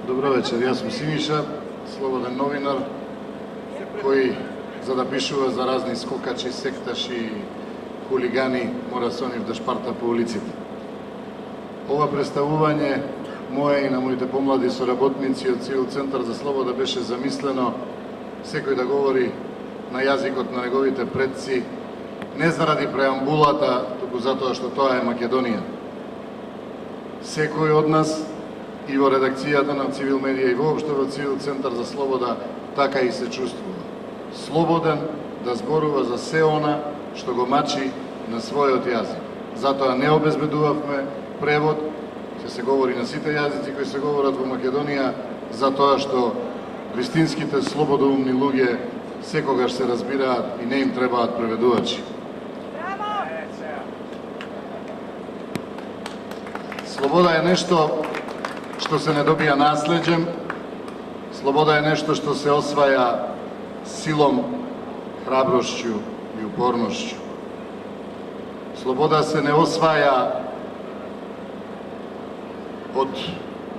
Dobro večer, ja sam Siniša, slobodan novinar koji za da pišува za razni skokачи, секташи, хулигани мора со нив да шпарта по улиците. Ова представување моje и на моите помлади соработници од Цивил Центар за слобода беше замислено секој да говори на јазикот на неговите предци, не заради преамбулата, туку затоа што тоа е Македонија. Секој од нас и во редакцијата на Цивил Медија и воопшто во Цивил Центар за слобода така и се чувствува. Слободен да зборува за се она што го мачи на својот јазик. Затоа не обезбедувавме превод, ќе се говори на сите јазици кои се говорат во Македонија, затоа што вистинските слободоумни луѓе секогаш се разбираат и не им требаат преведувачи. Слобода е нешто што се не добија наслеđем, слобода е нешто што се осваја силом, храброшću и упорношću. Слобода се не осваја од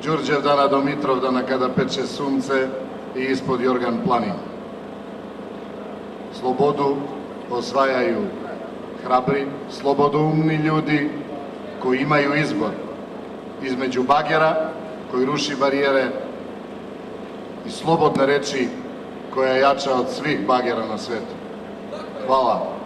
Ѓурѓевдана до Митровдана када пече сунце и испод Јорган планин. Слободу освајају храбри, слободоумни људи кои имају избор измеѓу багера кој руши бариере и слободна речи која е јача од свих багера на свету. Хвала.